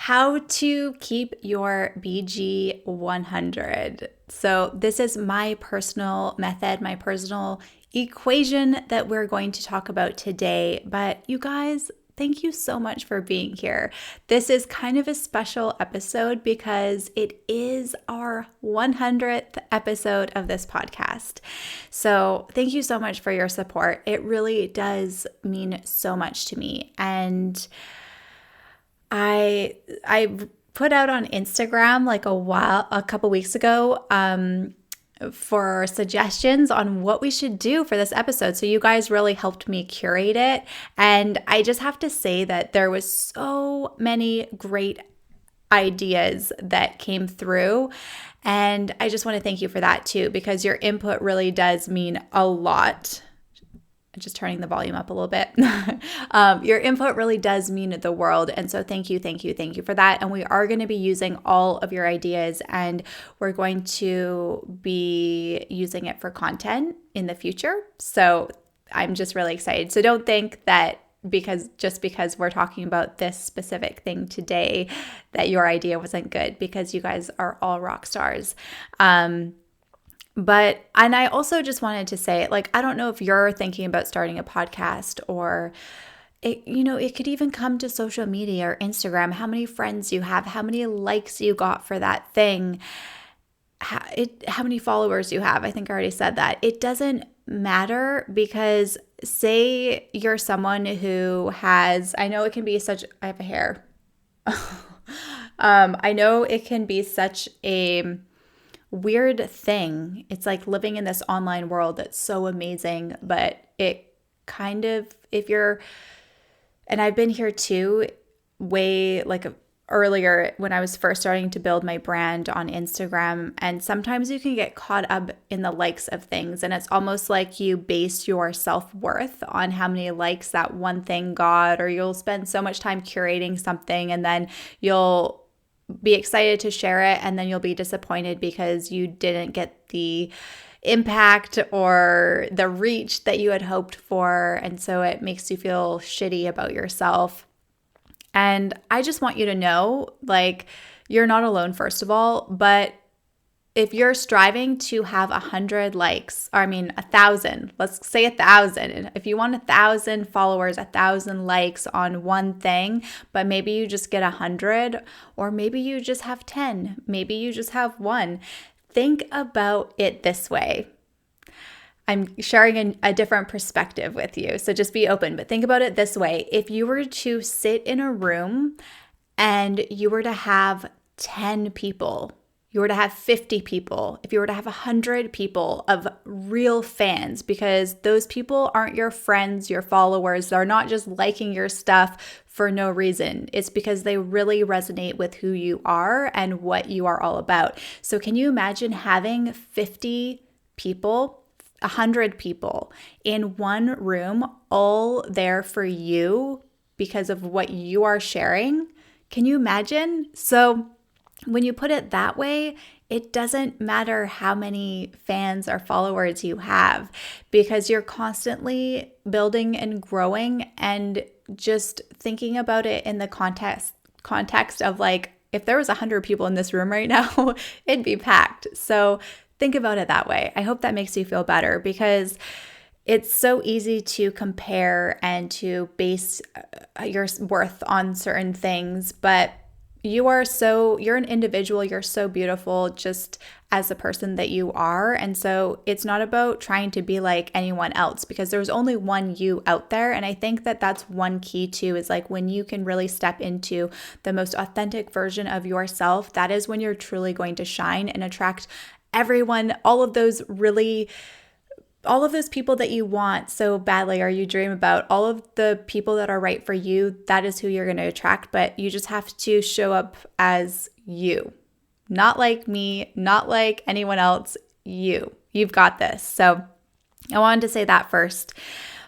how to keep your BG 100. So this is my personal method, my personal equation that we're going to talk about today. But you guys, thank you so much for being here. This is kind of a special episode because it is our 100th episode of this podcast. So thank you so much for your support. It really does mean so much to me. And I put out on Instagram like a couple weeks ago, for suggestions on what we should do for this episode. So you guys really helped me curate it. And I just have to say that there was so many great ideas that came through. And I just want to thank you for that too, because your input really does mean a lot. Just turning the volume up a little bit. Your input really does mean the world. And so thank you for that. And we are going to be using all of your ideas, and we're going to be using it for content in the future. So I'm just really excited. So don't think that because we're talking about this specific thing today that your idea wasn't good, because you guys are all rock stars. And I also just wanted to say, like, I don't know if you're thinking about starting a podcast, or it could even come to social media or Instagram, how many friends you have, how many likes you got for that thing, how many followers you have. I think I already said that. It doesn't matter, because say you're someone who has, I know it can be such, I have a hair. I know it can be such a weird thing. It's like living in this online world that's so amazing, but it kind of, and I've been here too, way like earlier when I was first starting to build my brand on Instagram, and sometimes you can get caught up in the likes of things, and it's almost like you base your self-worth on how many likes that one thing got, or you'll spend so much time curating something and then you'll be excited to share it, and then you'll be disappointed because you didn't get the impact or the reach that you had hoped for. And so it makes you feel shitty about yourself. And I just want you to know, like, you're not alone, first of all, but if you're striving to have 100 likes, or 1,000, let's say 1,000. If you want 1,000 followers, 1,000 likes on one thing, but maybe you just get 100, or maybe you just have 10, maybe you just have one. Think about it this way. I'm sharing a different perspective with you, so just be open, but think about it this way. If you were to sit in a room and you were to have 10 people, you were to have 50 people, if you were to have 100 people of real fans, because those people aren't your friends, your followers, they're not just liking your stuff for no reason. It's because they really resonate with who you are and what you are all about. So can you imagine having 50 people, 100 people in one room, all there for you because of what you are sharing? Can you imagine? So when you put it that way, it doesn't matter how many fans or followers you have, because you're constantly building and growing, and just thinking about it in the context of, like, if there was 100 people in this room right now, it'd be packed. So think about it that way. I hope that makes you feel better, because it's so easy to compare and to base your worth on certain things, but you're an individual, you're so beautiful just as the person that you are. And so it's not about trying to be like anyone else, because there's only one you out there. And I think that that's one key too, is like when you can really step into the most authentic version of yourself, that is when you're truly going to shine and attract everyone, all of those people that you want so badly, or you dream about, all of the people that are right for you, that is who you're going to attract. But you just have to show up as you, not like me, not like anyone else. You've got this. So I wanted to say that first.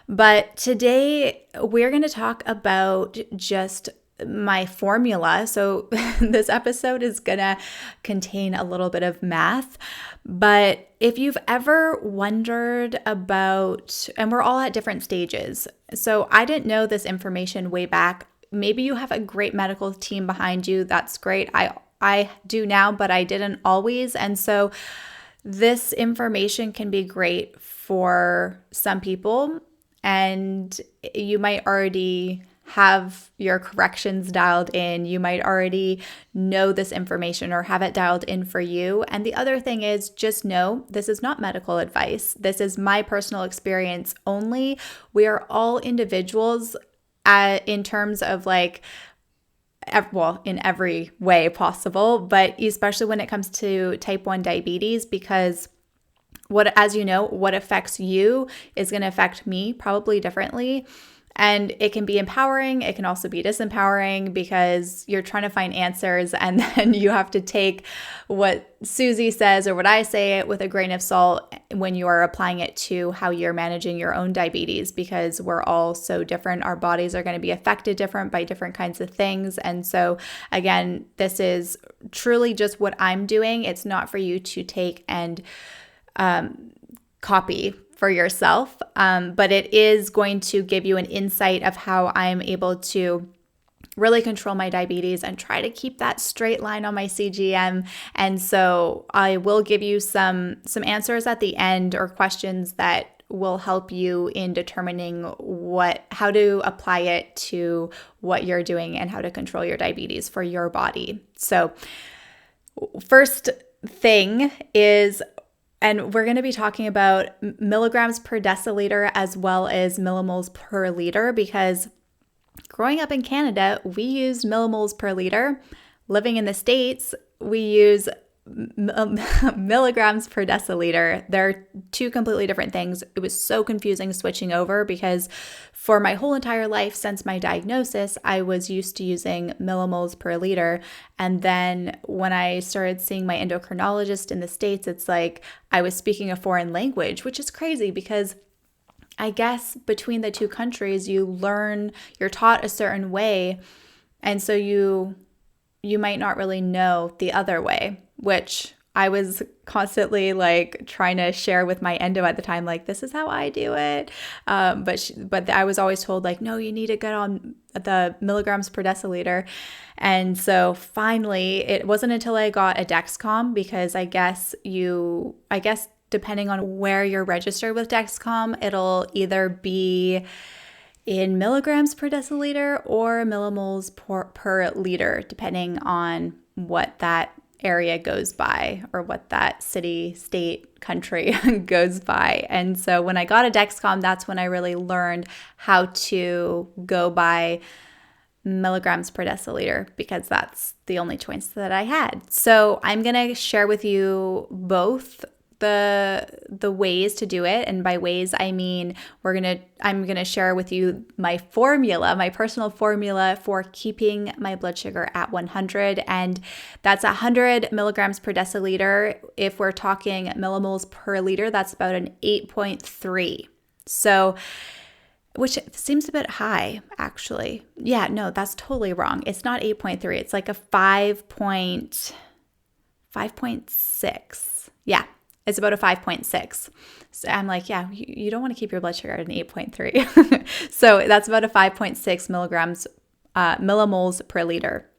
But today we're going to talk about just my formula. So this episode is going to contain a little bit of math, but if you've ever wondered about, and we're all at different stages. So I didn't know this information way back maybe you have a great medical team behind you. That's great. I do now, but I didn't always. And so this information can be great for some people, and you might already have your corrections dialed in. You might already know this information or have it dialed in for you. And the other thing is, just know this is not medical advice. This is my personal experience only. We are all individuals in terms of like, well, in every way possible, but especially when it comes to type 1 diabetes, because as you know, what affects you is going to affect me probably differently. And it can be empowering. It can also be disempowering because you're trying to find answers, and then you have to take what Susie says or what I say with a grain of salt when you are applying it to how you're managing your own diabetes, because we're all so different. Our bodies are going to be affected different by different kinds of things. And so again, this is truly just what I'm doing. It's not for you to take and copy for yourself, but it is going to give you an insight of how I'm able to really control my diabetes and try to keep that straight line on my CGM. And so I will give you some answers at the end, or questions that will help you in determining how to apply it to what you're doing and how to control your diabetes for your body. So first thing is, and we're going to be talking about milligrams per deciliter as well as millimoles per liter, because growing up in Canada, we used millimoles per liter. Living in the States, we use milligrams per deciliter. They're two completely different things. It was so confusing switching over, because for my whole entire life since my diagnosis, I was used to using millimoles per liter. And then when I started seeing my endocrinologist in the States, it's like I was speaking a foreign language, which is crazy because I guess between the two countries, you're taught a certain way. And so you might not really know the other way, which I was constantly like trying to share with my endo at the time, like, this is how I do it. But I was always told like, no, you need to get on the milligrams per deciliter. And so finally, it wasn't until I got a Dexcom, because I guess depending on where you're registered with Dexcom, it'll either be in milligrams per deciliter or millimoles per liter, depending on what that area goes by or what that city, state, country goes by. And so when I got a Dexcom, that's when I really learned how to go by milligrams per deciliter, because that's the only choice that I had. So I'm going to share with you both the ways to do it. And by ways, I mean, I'm going to share with you my personal formula for keeping my blood sugar at 100. And that's 100 milligrams per deciliter. If we're talking millimoles per liter, that's about an 8.3. So, which seems a bit high, actually. Yeah, no, that's totally wrong. It's not 8.3. It's like a 5.6. Yeah. It's about a 5.6. So I'm like, yeah, you don't want to keep your blood sugar at an 8.3. So that's about a 5.6 millimoles per liter.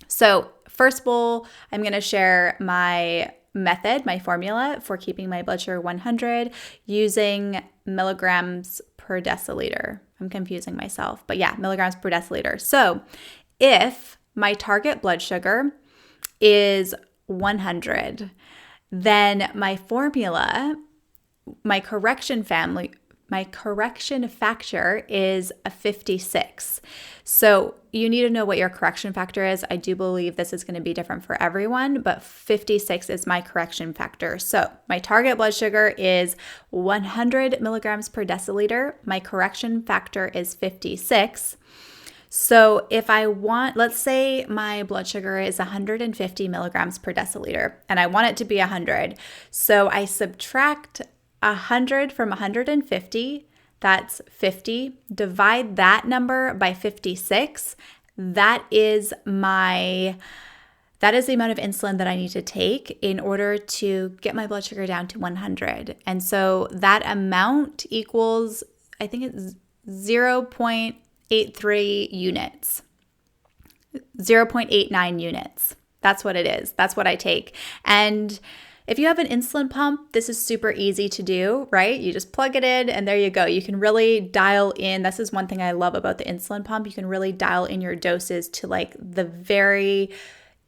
So first of all, I'm going to share my method, my formula for keeping my blood sugar 100 using milligrams per deciliter. I'm confusing myself, but yeah, milligrams per deciliter. So if my target blood sugar is 100, then my formula, my correction factor is a 56. So you need to know what your correction factor is. I do believe this is going to be different for everyone, but 56 is my correction factor. So my target blood sugar is 100 milligrams per deciliter. My correction factor is 56. So if let's say my blood sugar is 150 milligrams per deciliter and I want it to be 100. So I subtract 100 from 150, that's 50. Divide that number by 56. That is the amount of insulin that I need to take in order to get my blood sugar down to 100. And so that amount equals, I think it's 0.83 units. 0.89 units. That's what it is. That's what I take. And if you have an insulin pump, this is super easy to do, right? You just plug it in and there you go. You can really dial in. This is one thing I love about the insulin pump. You can really dial in your doses to like the very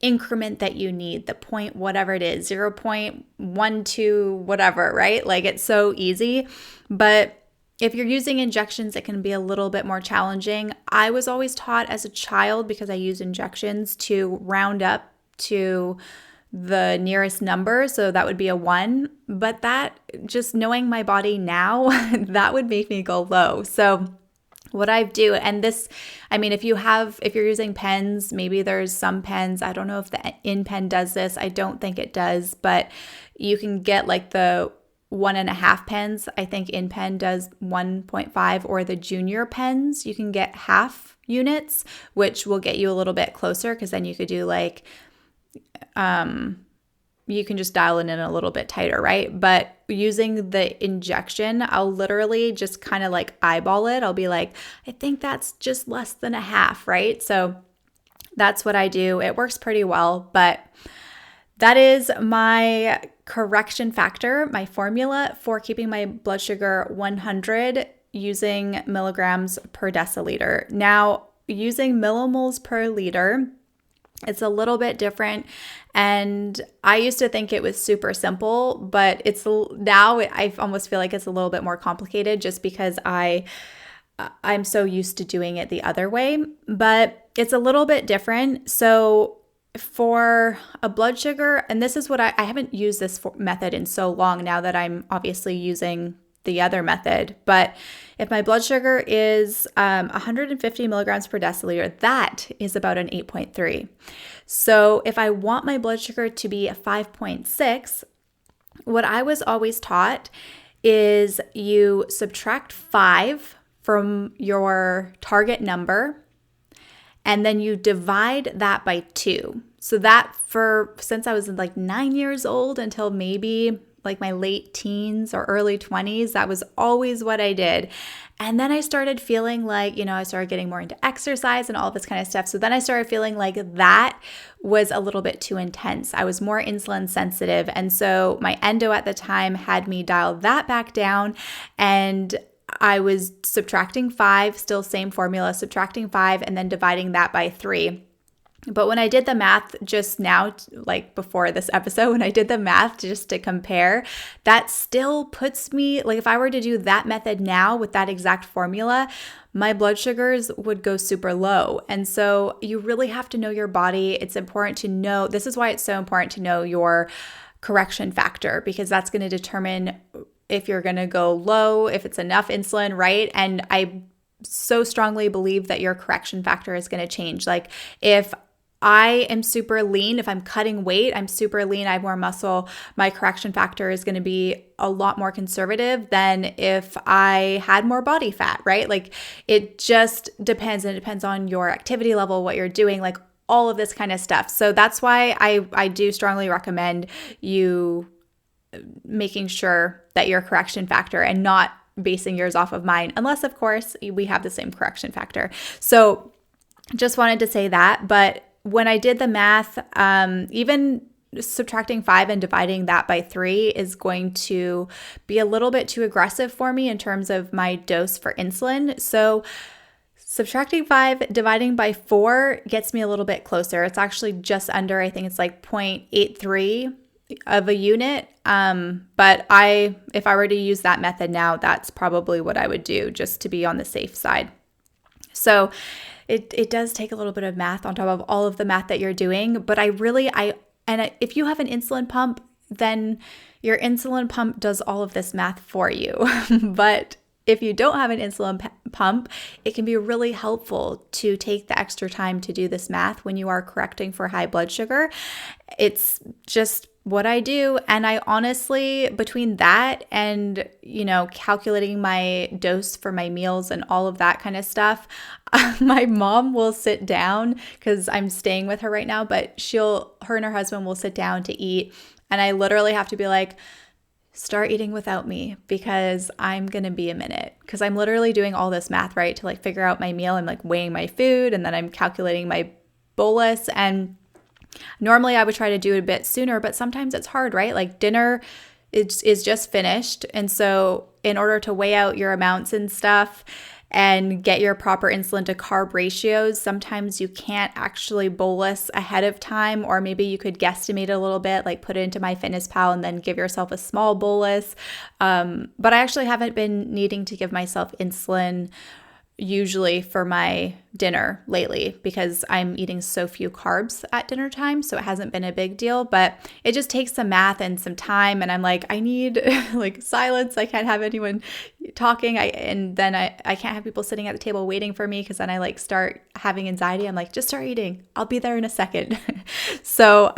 increment that you need, the point, whatever it is, 0.12, whatever, right? Like it's so easy. But if you're using injections, it can be a little bit more challenging. I was always taught as a child, because I use injections, to round up to the nearest number. So that would be a 1. But that, just knowing my body now, that would make me go low. So what I do, and this, I mean, if you're using pens, maybe there's some pens, I don't know if the InPen does this. I don't think it does, but you can get like the 1.5 pens. I think InPen does 1.5, or the junior pens, you can get half units, which will get you a little bit closer, because then you could do like, you can just dial it in a little bit tighter, right? But using the injection, I'll literally just kind of like eyeball it. I'll be like, I think that's just less than a half, right? So that's what I do. It works pretty well, but that is my correction factor, my formula for keeping my blood sugar 100 using milligrams per deciliter. Now, using millimoles per liter, it's a little bit different, and I used to think it was super simple, but now I almost feel like it's a little bit more complicated, just because I'm so used to doing it the other way. But it's a little bit different. So for a blood sugar, and this is what I haven't used this method in so long now that I'm obviously using the other method, but if my blood sugar is 150 milligrams per deciliter, that is about an 8.3. So if I want my blood sugar to be a 5.6, what I was always taught is you subtract 5 from your target number, and then you divide that by 2. So that since I was like 9 years old until maybe like my late teens or early 20s, that was always what I did. And then I started feeling like, I started getting more into exercise and all this kind of stuff. So then I started feeling like that was a little bit too intense. I was more insulin sensitive. And so my endo at the time had me dial that back down, and I was subtracting 5, still same formula, subtracting 5 and then dividing that by 3. But when I did the math just now, like before this episode, when I did the math just to compare, that still puts me, like if I were to do that method now with that exact formula, my blood sugars would go super low. And so you really have to know your body. It's important to know, this is why it's so important to know your correction factor, because that's going to determine if you're going to go low, if it's enough insulin, right? And I so strongly believe that your correction factor is going to change. Like if I am super lean, if I'm cutting weight, I'm super lean, I have more muscle, my correction factor is going to be a lot more conservative than if I had more body fat, right? Like it just depends, and it depends on your activity level, what you're doing, like all of this kind of stuff. So that's why I do strongly recommend you making sure that your correction factor, and not basing yours off of mine, unless of course we have the same correction factor. So just wanted to say that. But when I did the math, even subtracting 5 and dividing that by 3 is going to be a little bit too aggressive for me in terms of my dose for insulin. So subtracting 5, dividing by 4 gets me a little bit closer. It's actually just under, I think it's like 0.83 of a unit. But if I were to use that method now, that's probably what I would do, just to be on the safe side. So it does take a little bit of math on top of all of the math that you're doing. But if you have an insulin pump, then your insulin pump does all of this math for you. But if you don't have an insulin pump, it can be really helpful to take the extra time to do this math when you are correcting for high blood sugar. It's just what I do. And I honestly, between that and, calculating my dose for my meals and all of that kind of stuff, my mom will sit down, because I'm staying with her right now, but her and her husband will sit down to eat. And I literally have to be like, start eating without me, because I'm going to be a minute, because I'm literally doing all this math, right? To like figure out my meal. I'm like weighing my food, and then I'm calculating my bolus. And normally I would try to do it a bit sooner, but sometimes it's hard, right? Like dinner is just finished. And so in order to weigh out your amounts and stuff and get your proper insulin to carb ratios, sometimes you can't actually bolus ahead of time, or maybe you could guesstimate a little bit, like put it into MyFitnessPal and then give yourself a small bolus. But I actually haven't been needing to give myself insulin usually for my dinner lately because I'm eating so few carbs at dinner time. So it hasn't been a big deal, but it just takes some math and some time. And I'm like, I need like silence. I can't have anyone talking. And then I can't have people sitting at the table waiting for me because then I like start having anxiety. I'm like, just start eating. I'll be there in a second. So,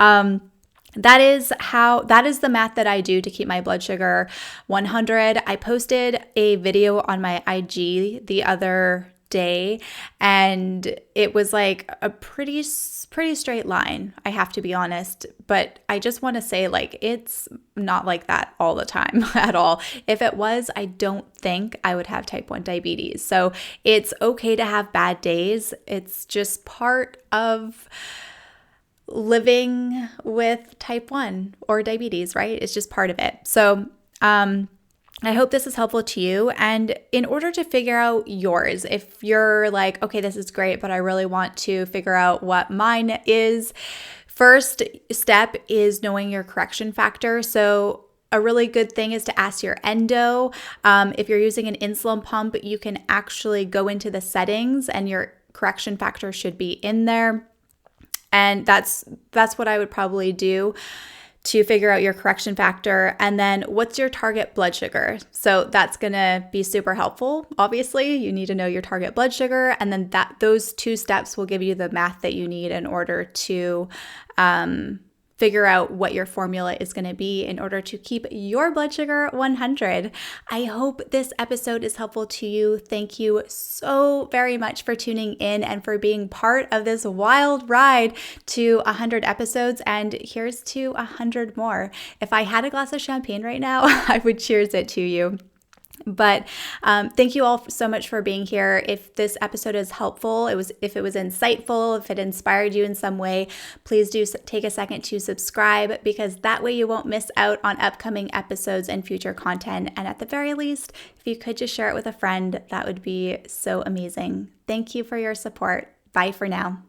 that is the math that I do to keep my blood sugar 100. I posted a video on my IG the other day, and it was like a pretty straight line, I have to be honest. But I just want to say, like, it's not like that all the time at all. If it was, I don't think I would have type 1 diabetes. So it's okay to have bad days. It's just part of living with type 1 or diabetes, right? It's just part of it. So I hope this is helpful to you. And in order to figure out yours, if you're like, okay, this is great, but I really want to figure out what mine is, first step is knowing your correction factor. So a really good thing is to ask your endo. If you're using an insulin pump, you can actually go into the settings and your correction factor should be in there. And that's what I would probably do to figure out your correction factor. And then what's your target blood sugar? So that's going to be super helpful. Obviously, you need to know your target blood sugar. And then those two steps will give you the math that you need in order to figure out what your formula is going to be in order to keep your blood sugar 100. I hope this episode is helpful to you. Thank you so very much for tuning in and for being part of this wild ride to 100 episodes. And here's to 100 more. If I had a glass of champagne right now, I would cheers it to you. But thank you all so much for being here. If this episode is helpful, if it was insightful, if it inspired you in some way, please do take a second to subscribe, because that way you won't miss out on upcoming episodes and future content. And at the very least, if you could just share it with a friend, that would be so amazing. Thank you for your support. Bye for now.